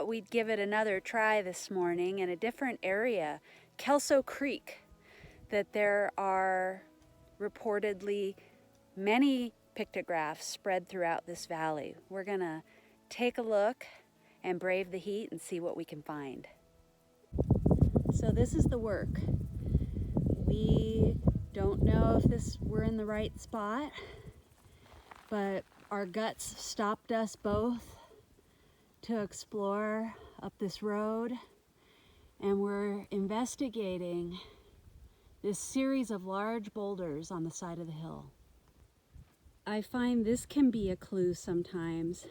thought we'd give it another try this morning in a different area, Kelso Creek, that there are reportedly many pictographs spread throughout this valley. We're gonna take a look and brave the heat and see what we can find. So this is the work. We don't know if we're in the right spot, but our guts stopped us both to explore up this road, and we're investigating this series of large boulders on the side of the hill. I find this can be a clue sometimes,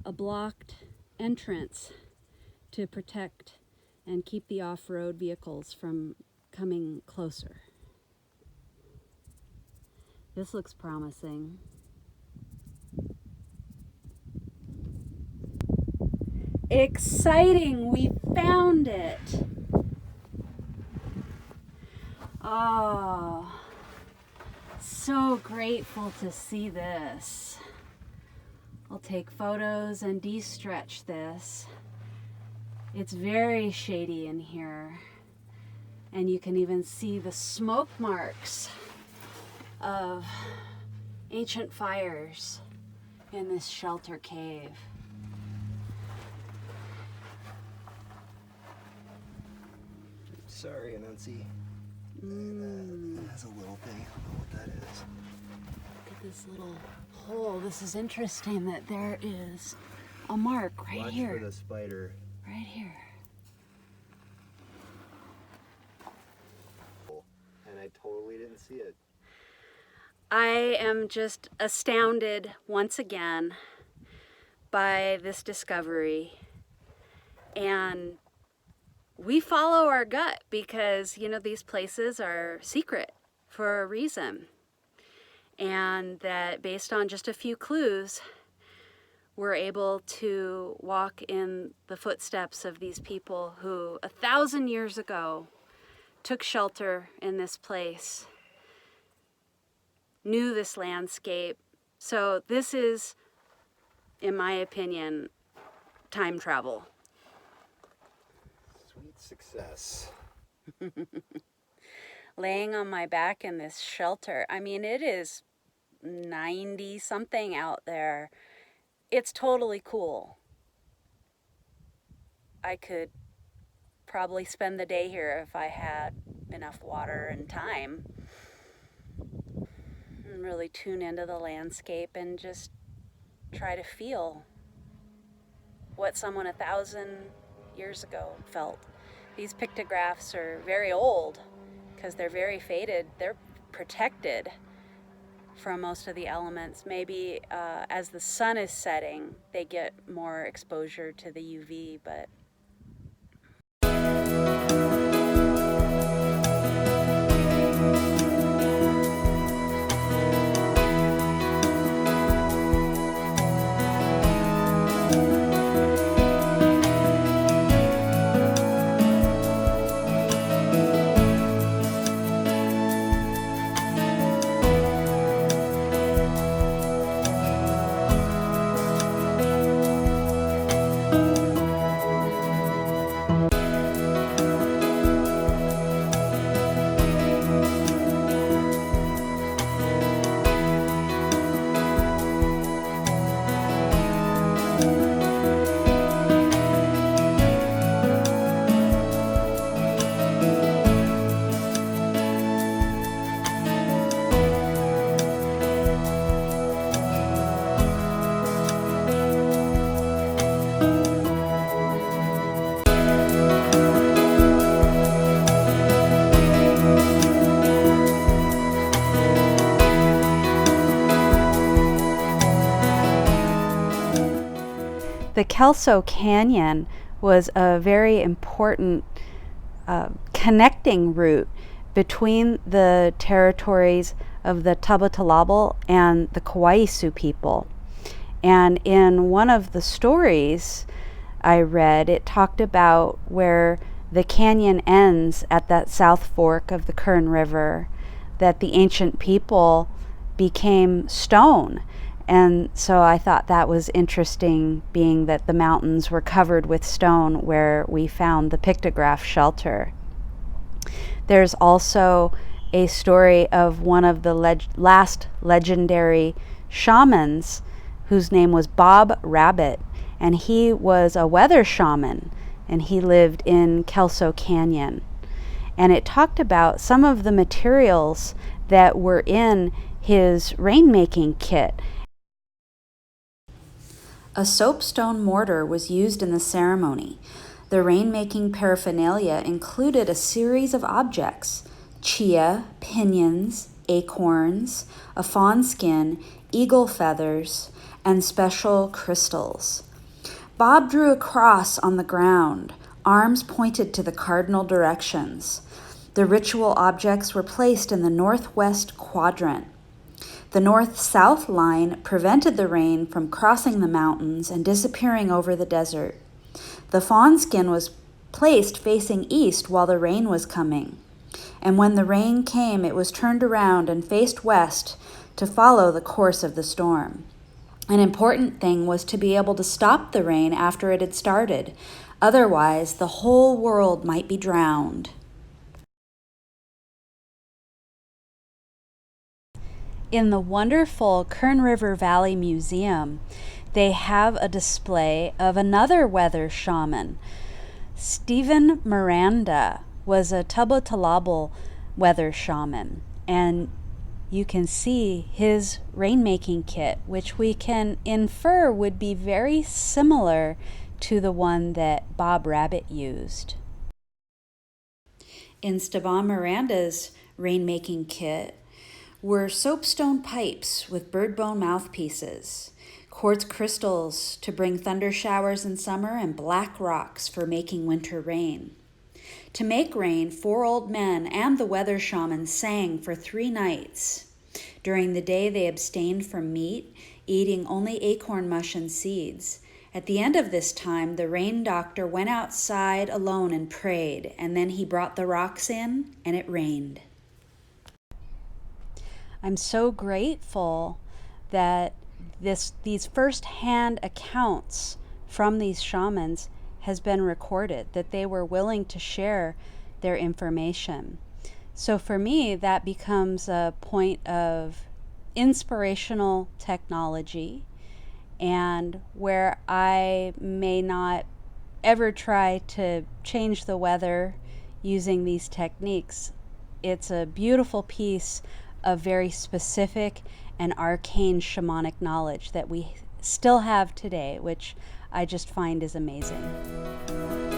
a blocked entrance to protect and keep the off-road vehicles from coming closer. This looks promising. Exciting! We found it! Oh, so grateful to see this. I'll take photos and de-stretch this. It's very shady in here, and you can even see the smoke marks of ancient fires in this shelter cave. Sorry, Anansi. That's a little thing. I don't know what that is. Look at this little hole. This is interesting that there is a mark right here. Watch for the spider. Right here. And I totally didn't see it. I am just astounded once again by this discovery. And we follow our gut because, you know, these places are secret for a reason. And that based on just a few clues, we're able to walk in the footsteps of these people who 1,000 years ago took shelter in this place, knew this landscape. So this is, in my opinion, time travel. Sweet success. Laying on my back in this shelter. I mean, it is 90 something out there. It's totally cool. I could probably spend the day here if I had enough water and time. And really tune into the landscape and just try to feel what someone 1,000 years ago felt. These pictographs are very old because they're very faded. They're protected from most of the elements. Maybe as the sun is setting, they get more exposure to the UV, but the Kelso Canyon was a very important connecting route between the territories of the Tubatulabal and the Kawaiisu people. And in one of the stories I read, it talked about where the canyon ends at that south fork of the Kern River, that the ancient people became stone And so I thought that was interesting, being that the mountains were covered with stone where we found the pictograph shelter. There's also a story of one of the last legendary shamans whose name was Bob Rabbit, and he was a weather shaman, and he lived in Kelso Canyon. And it talked about some of the materials that were in his rainmaking kit. A soapstone mortar was used in the ceremony. The rainmaking paraphernalia included a series of objects: chia, pinions, acorns, a fawn skin, eagle feathers, and special crystals. Bob drew a cross on the ground. Arms pointed to the cardinal directions. The ritual objects were placed in the northwest quadrant. The north-south line prevented the rain from crossing the mountains and disappearing over the desert. The fawn skin was placed facing east while the rain was coming. And when the rain came, it was turned around and faced west to follow the course of the storm. An important thing was to be able to stop the rain after it had started. Otherwise, the whole world might be drowned. In the wonderful Kern River Valley Museum, they have a display of another weather shaman. Stephen Miranda was a Tubatulabal weather shaman, and you can see his rainmaking kit, which we can infer would be very similar to the one that Bob Rabbit used. In Stephen Miranda's rainmaking kit were soapstone pipes with birdbone mouthpieces, quartz crystals to bring thunder showers in summer, and black rocks for making winter rain. To make rain, 4 old men and the weather shaman sang for 3 nights. During the day, they abstained from meat, eating only acorn mush and seeds. At the end of this time, the rain doctor went outside alone and prayed, and then he brought the rocks in, and it rained. I'm so grateful that these first-hand accounts from these shamans has been recorded, that they were willing to share their information. So for me, that becomes a point of inspirational technology, and where I may not ever try to change the weather using these techniques, it's a beautiful piece of very specific and arcane shamanic knowledge that we still have today, which I just find is amazing.